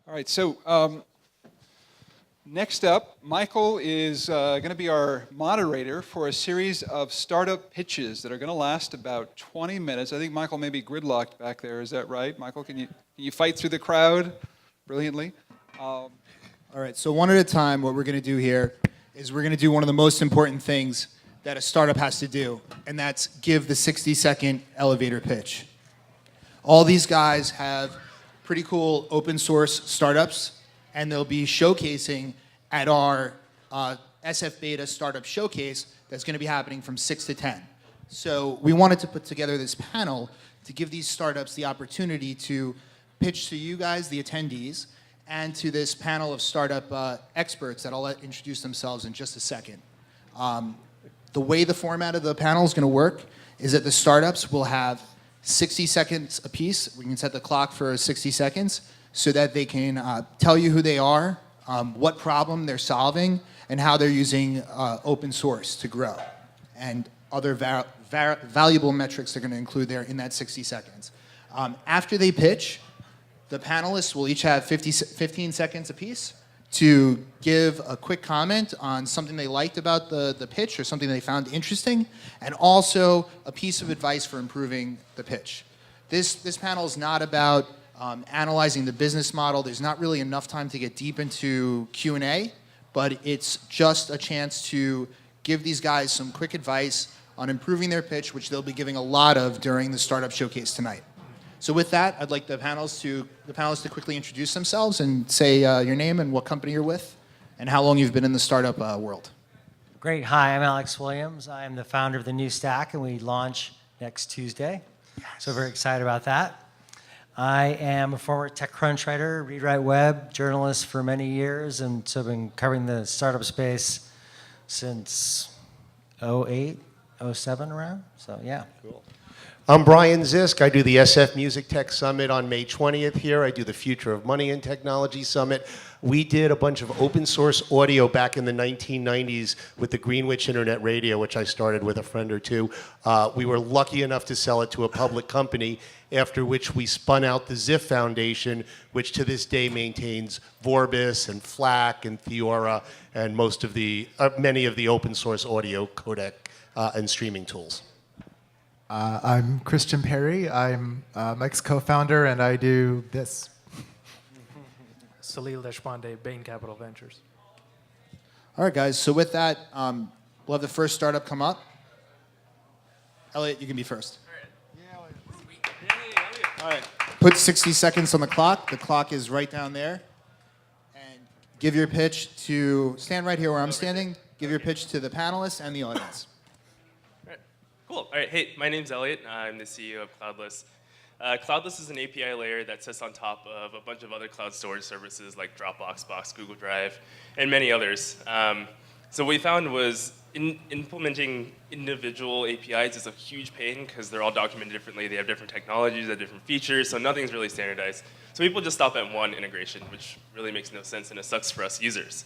All right, so next up, Michael is going to be our moderator for a series of startup pitches that are going to last about 20 minutes. I think Michael may be gridlocked back there. Is that right? Michael, can you fight through the crowd brilliantly? All right, so one at a time, what we're going to do here is we're going to do one of the most important things that a startup has to do, and that's give the 60-second elevator pitch. All these guys have pretty cool open source startups, and they'll be showcasing at our SF Beta Startup Showcase that's going to be happening from 6 to 10. So we wanted to put together this panel to give these startups the opportunity to pitch to you guys, the attendees, and to this panel of startup experts that I'll let introduce themselves in just a second. The way the format of the panel is going to work is that the startups will have 60 seconds apiece. We can set the clock for 60 seconds so that they can tell you who they are, what problem they're solving, and how they're using open source to grow, and other valuable metrics they're going to include there in that 60 seconds. After they pitch, the panelists will each have 15 seconds apiece to give a quick comment on something they liked about the pitch or something they found interesting, and also a piece of advice for improving the pitch. This panel is not about analyzing the business model. There's not really enough time to get deep into Q&A, but it's just a chance to give these guys some quick advice on improving their pitch, which they'll be giving a lot of during the Startup Showcase tonight. So with that, I'd like the panelists to quickly introduce themselves and say your name and what company you're with and how long you've been in the startup world. Great. Hi, I'm Alex Williams. I'm the founder of the New Stack, and we launch next Tuesday. Yes. So very excited about that. I am a former TechCrunch writer, read-write web journalist for many years, and so I've been covering the startup space since 08, 07 around. So yeah. Cool. I'm Brian Zisk. I do the SF MusicTech Summit on May 20th here. I do the Future of Money and Technology Summit. We did a bunch of open source audio back in the 1990s with the Greenwich Internet Radio, which I started with a friend or two. We were lucky enough to sell it to a public company, after which we spun out the Ziff Foundation, which to this day maintains Vorbis and FLAC and Theora and many of the open source audio codec and streaming tools. I'm Christian Perry. I'm Mike's co-founder, and I do this. Salil, Deshpande, Bain Capital Ventures. All right, guys. So with that, we'll have the first startup come up. Eliot, you can be first. All right. Put 60 seconds on the clock. The clock is right down there. And give your pitch to, stand right here where I'm standing. Give your pitch to the panelists and the audience. Cool. All right. Hey, my name's Eliot. I'm the CEO of Cloudless. Cloudless is an API layer that sits on top of a bunch of other cloud storage services like Dropbox, Box, Google Drive, and many others. So what we found was implementing individual APIs is a huge pain because they're all documented differently. They have different technologies, they have different features, so nothing's really standardized. So people just stop at one integration, which really makes no sense, and it sucks for us users.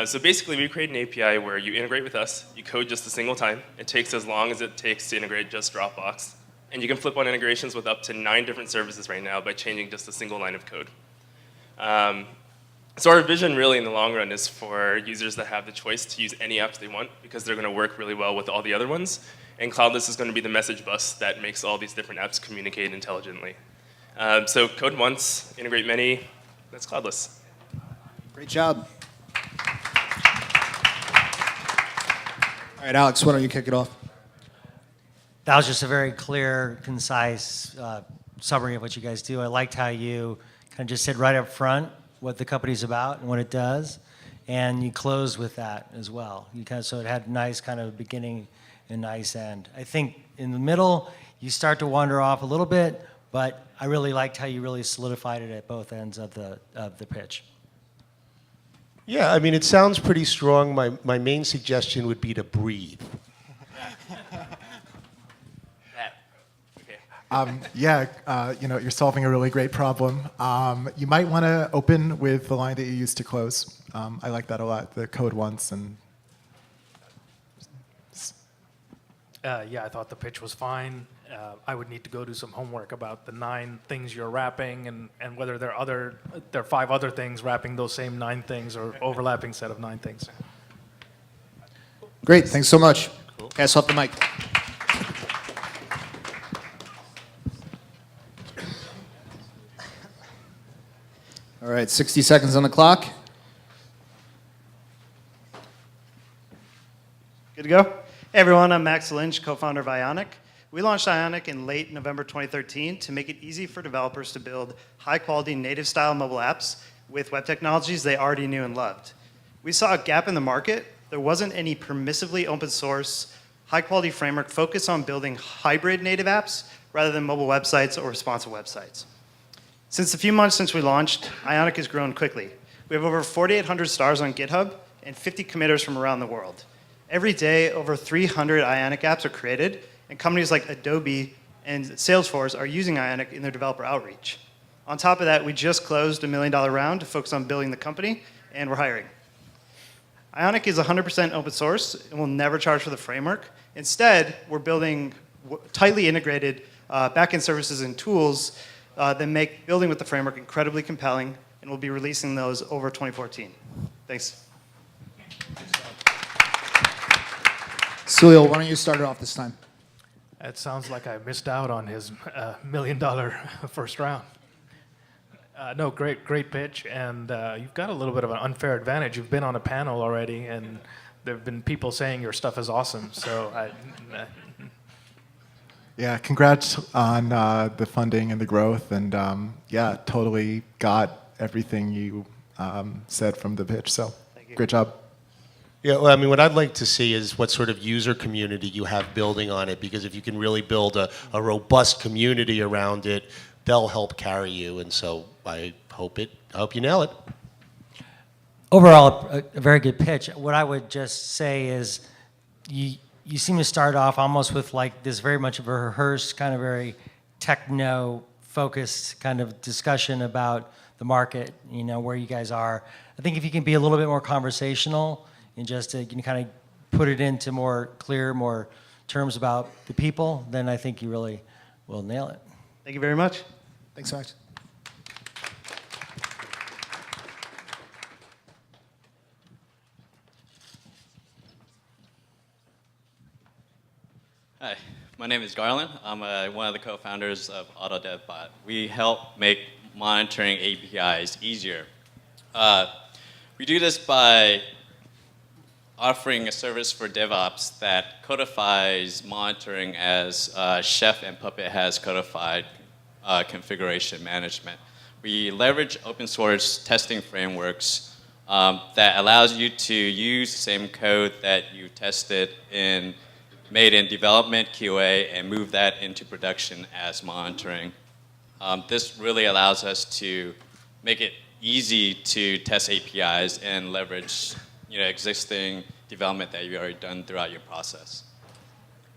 So basically, we create an API where you integrate with us, you code just a single time. It takes as long as it takes to integrate just Dropbox. And you can flip on integrations with up to 9 different services right now by changing just a single line of code. So our vision really in the long run is for users that have the choice to use any apps they want because they're going to work really well with all the other ones. And Cloudless is going to be the message bus that makes all these different apps communicate intelligently. So code once, integrate many, that's Cloudless. Great job. All right, Alex, why don't you kick it off? That was just a very clear, concise summary of what you guys do. I liked how you kind of just said right up front what the company's about and what it does, and you closed with that as well. So it had a nice kind of beginning and nice end. I think in the middle, you start to wander off a little bit, but I really liked how you really solidified it at both ends of the pitch. Yeah, I mean, it sounds pretty strong. My main suggestion would be to breathe. You're solving a really great problem. You might want to open with the line that you used to close. I like that a lot, the code once. And Yeah, I thought the pitch was fine. I would need to go do some homework about the 9 things you're wrapping and whether there are 5 other things wrapping those same 9 things or overlapping set of 9 things. Great, thanks so much. Pass off the mic. All right, 60 seconds on the clock. Good to go? Hey everyone, I'm Max Lynch, co-founder of Ionic. We launched Ionic in late November 2013 to make it easy for developers to build high-quality native-style mobile apps with web technologies they already knew and loved. We saw a gap in the market. There wasn't any permissively open source, high-quality framework focused on building hybrid native apps rather than mobile websites or responsive websites. Since the few months since we launched, Ionic has grown quickly. We have over 4,800 stars on GitHub and 50 committers from around the world. Every day, over 300 Ionic apps are created, and companies like Adobe and Salesforce are using Ionic in their developer outreach. On top of that, we just closed $1 million round to focus on building the company, and we're hiring. Ionic is 100% open source and will never charge for the framework. Instead, we're building tightly integrated backend services and tools that make building with the framework incredibly compelling, and we'll be releasing those over 2014. Thanks. Salil, why don't you start it off this time? It sounds like I missed out on his $1 million first round. No, great pitch, and you've got a little bit of an unfair advantage. You've been on a panel already, and there have been people saying your stuff is awesome. So, Yeah, congrats on the funding and the growth, and yeah, totally got everything you said from the pitch. So, great job. Yeah, well, I mean, what I'd like to see is what sort of user community you have building on it, because if you can really build a robust community around it, they'll help carry you, and so I hope you nail it. Overall, a very good pitch. What I would just say is you seem to start off almost with like this very much of a rehearsed, kind of very techno-focused kind of discussion about the market, you know, where you guys are. I think if you can be a little bit more conversational and just to kind of put it into more clear, more terms about the people, then I think you really will nail it. Thank you very much. Thanks, Max. Hi, my name is Garland. I'm one of the co-founders of AutoDevBot. We help make monitoring APIs easier. We do this by offering a service for DevOps that codifies monitoring as Chef and Puppet has codified configuration management. We leverage open source testing frameworks that allows you to use the same code that you tested made in development QA and move that into production as monitoring. This really allows us to make it easy to test APIs and leverage existing development that you've already done throughout your process.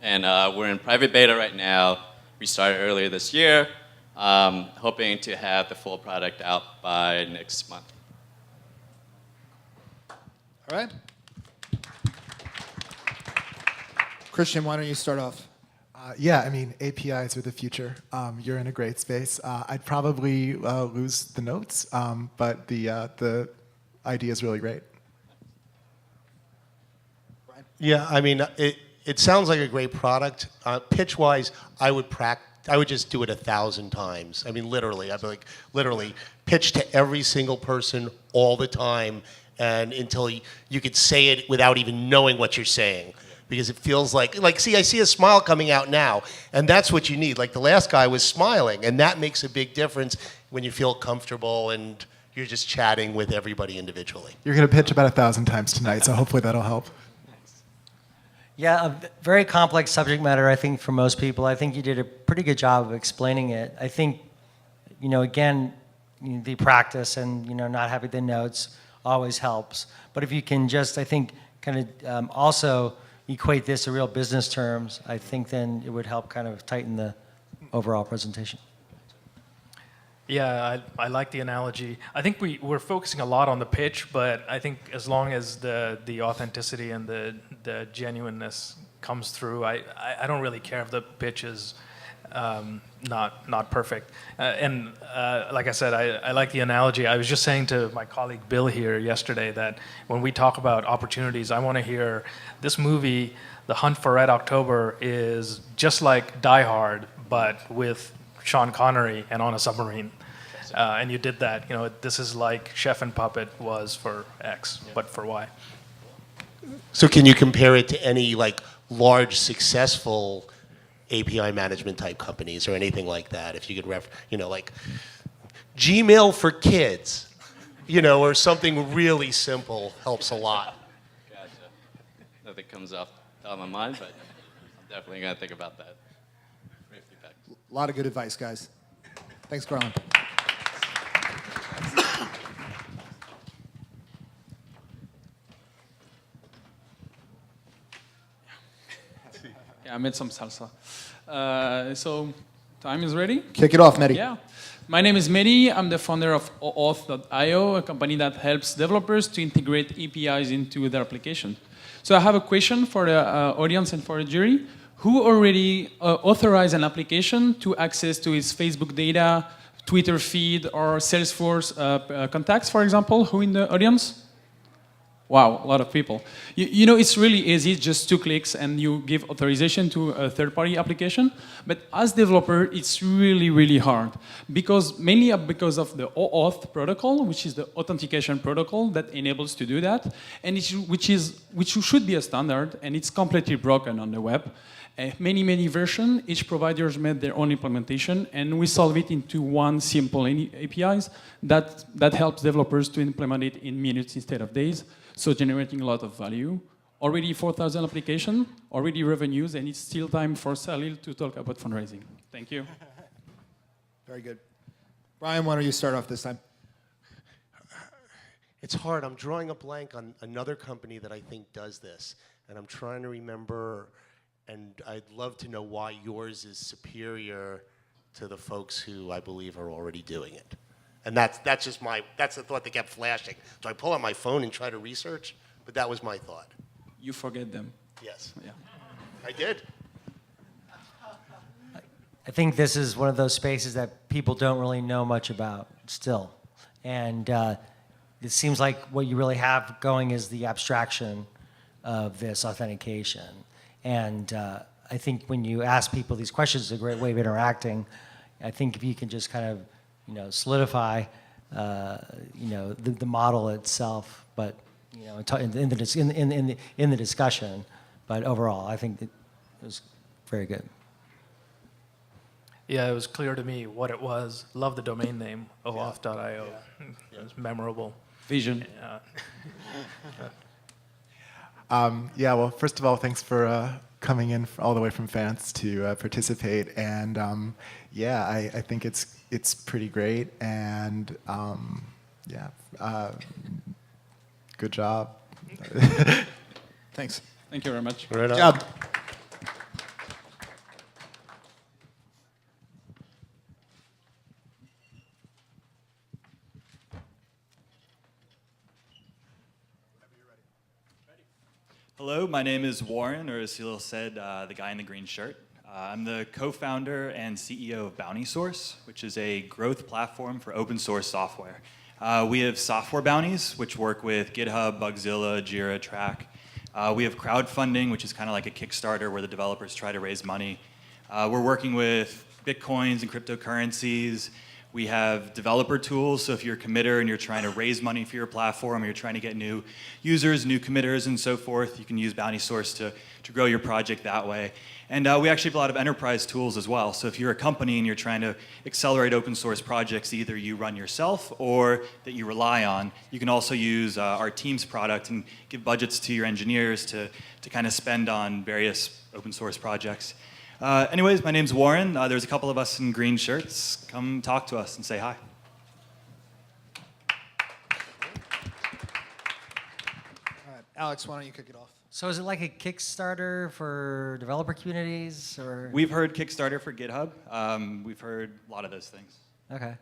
And we're in private beta right now. We started earlier this year, hoping to have the full product out by next month. All right. Christian, why don't you start off? Yeah, I mean, APIs are the future. You're in a great space. I'd probably lose the notes, but the idea is really great. Yeah, I mean, it sounds like a great product. Pitch-wise, I would just do it 1,000 times. I mean, literally, I'd be like, literally, pitch to every single person all the time, and until you could say it without even knowing what you're saying. Because it feels like, see, I see a smile coming out now, and that's what you need. Like the last guy was smiling, and that makes a big difference when you feel comfortable and you're just chatting with everybody individually. You're going to pitch about 1,000 times tonight, so hopefully that'll help. Yeah, a very complex subject matter, I think, for most people. I think you did a pretty good job of explaining it. I think, again, the practice and, not having the notes always helps. But if you can just, I think, kind of also equate this to real business terms, I think then it would help kind of tighten the overall presentation. Yeah, I like the analogy. I think we're focusing a lot on the pitch, but I think as long as the authenticity and the genuineness comes through. I don't really care if the pitch is not perfect. Like I said, I like the analogy. I was just saying to my colleague Bill here yesterday that when we talk about opportunities, I want to hear this movie, The Hunt for Red October, is just like Die Hard, but with Sean Connery and on a submarine. And you did that. You know, this is like Chef and Puppet was for X, but for Y. So can you compare it to any like large successful API management type companies or anything like that? If you could like Gmail for kids, or something really simple helps a lot. Gotcha. Nothing comes off the top of my mind, but I'm definitely going to think about that. Great feedback. A lot of good advice, guys. Thanks, Garland. Yeah, I made some salsa. So, time is ready? Kick it off, Mehdi. Yeah. My name is Mehdi. I'm the founder of Auth.io, a company that helps developers to integrate APIs into their application. So I have a question for the audience and for the jury. Who already authorized an application to access to his Facebook data, Twitter feed, or Salesforce contacts, for example? Who in the audience? Wow, a lot of people. You know, it's really easy, just 2 clicks, and you give authorization to a third-party application. But as developer, it's really, really hard, mainly because of the OAuth protocol, which is the authentication protocol that enables to do that, and which should be a standard, and it's completely broken on the web. Many versions. Each provider's made their own implementation, and we solve it into one simple APIs that helps developers to implement it in minutes instead of days. So generating a lot of value. Already 4,000 applications, already revenues, and it's still time for Salil to talk about fundraising. Thank you. Very good. Brian, why don't you start off this time? It's hard. I'm drawing a blank on another company that I think does this, and I'm trying to remember, and I'd love to know why yours is superior to the folks who I believe are already doing it. And that's the thought that kept flashing. Do I pull out my phone and try to research? But that was my thought. You forget them. Yes. Yeah. I did. I think this is one of those spaces that people don't really know much about still. And it seems like what you really have going is the abstraction of this authentication. And I think when you ask people these questions, it's a great way of interacting. I think if you can just kind of solidify, the model itself, but in the discussion. But overall, I think it was very good. Yeah, it was clear to me what it was. Love the domain name of auth.io. Yeah. It was memorable. Vision. Yeah, well, first of all, thanks for coming in all the way from France to participate. And yeah, I think it's pretty great. And yeah, good job. Thanks. Thank you very much. Right on. Good job. Hello, my name is Warren, or as Salil said, the guy in the green shirt. I'm the co-founder and CEO of Bountysource, which is a growth platform for open source software. We have software bounties, which work with GitHub, Bugzilla, Jira, Track. We have crowdfunding, which is kind of like a Kickstarter where the developers try to raise money. We're working with Bitcoins and cryptocurrencies. We have developer tools, so if you're a committer and you're trying to raise money for your platform, or you're trying to get new users, new committers, and so forth, you can use Bountysource to grow your project that way. And we actually have a lot of enterprise tools as well. So if you're a company and you're trying to accelerate open source projects, either you run yourself or that you rely on, you can also use our Teams product and give budgets to your engineers to kind of spend on various open source projects. Anyways, my name's Warren. There's a couple of us in green shirts. Come talk to us and say hi. All right, Alex, why don't you kick it off? So is it like a Kickstarter for developer communities, or? We've heard Kickstarter for GitHub. We've heard a lot of those things. Okay.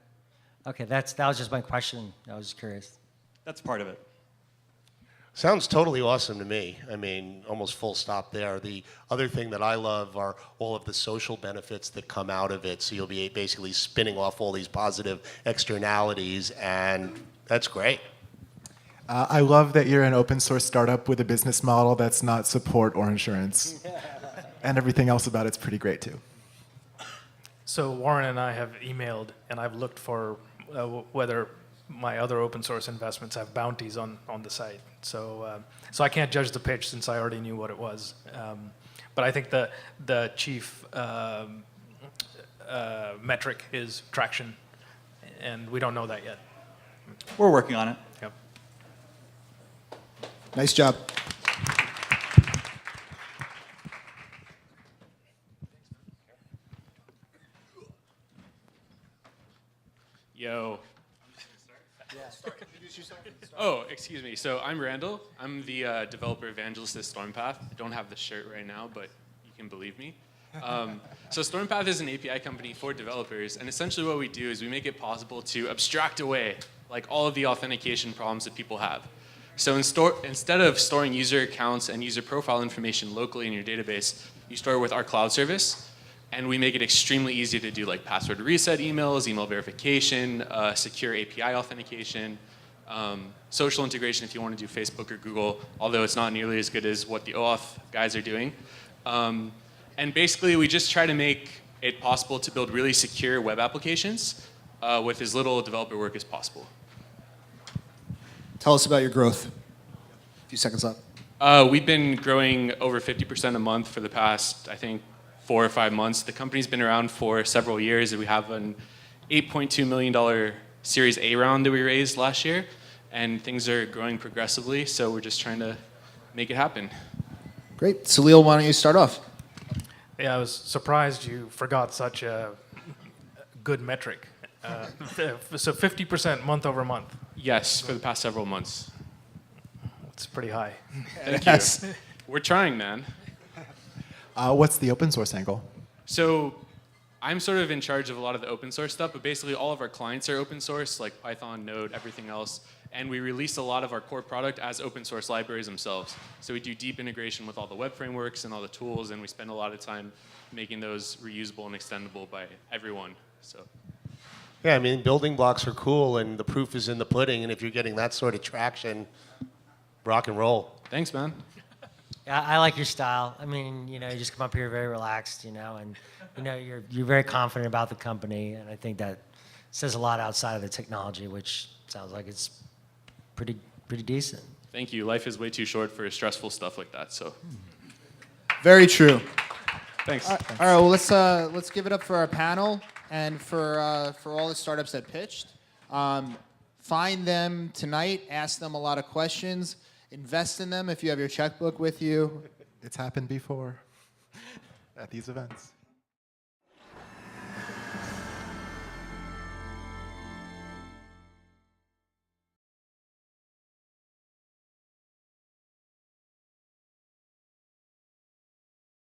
Okay, that was just my question. I was just curious. That's part of it. Sounds totally awesome to me. I mean, almost full stop there. The other thing that I love are all of the social benefits that come out of it. So you'll be basically spinning off all these positive externalities, and that's great. I love that you're an open source startup with a business model that's not support or insurance. And everything else about it's pretty great too. So Warren and I have emailed, and I've looked for whether my other open source investments have bounties on the site. So I can't judge the pitch since I already knew what it was. But I think the chief metric is traction, and we don't know that yet. We're working on it. Yep. Nice job. Yo. Oh, excuse me. So I'm Randall. I'm the developer evangelist at Stormpath. I don't have the shirt right now, but you can believe me. So Stormpath is an API company for developers, and essentially what we do is we make it possible to abstract away like all of the authentication problems that people have. So instead of storing user accounts and user profile information locally in your database, you store it with our cloud service. And we make it extremely easy to do like password reset emails, email verification, secure API authentication, social integration if you want to do Facebook or Google, although it's not nearly as good as what the OAuth guys are doing. And basically, we just try to make it possible to build really secure web applications with as little developer work as possible. Tell us about your growth. A few seconds left. We've been growing over 50% a month for the past, I think, 4 or 5 months. The company's been around for several years. We have an $8.2 million Series A round that we raised last year, and things are growing progressively, so we're just trying to make it happen. Great. Salil, why don't you start off? Yeah, I was surprised you forgot such a good metric. So 50% month over month. Yes, for the past several months. It's pretty high. Thank Yes. you. We're trying, man. What's the open source angle? So I'm sort of in charge of a lot of the open source stuff, but basically all of our clients are open source, like Python, Node, everything else. And we release a lot of our core product as open source libraries themselves. So we do deep integration with all the web frameworks and all the tools, and we spend a lot of time making those reusable and extendable by everyone. So. Yeah, I mean, building blocks are cool, and the proof is in the pudding, and if you're getting that sort of traction, rock and roll. Thanks, man. Yeah, I like your style. I mean, you just come up here very relaxed, and you're very confident about the company, and I think that says a lot outside of the technology, which sounds like it's pretty decent. Thank you. Life is way too short for stressful stuff like that. So. Very true. Thanks. All right. Well, let's give it up for our panel and for all the startups that pitched. Find them tonight. Ask them a lot of questions. Invest in them if you have your checkbook with you. It's happened before at these events.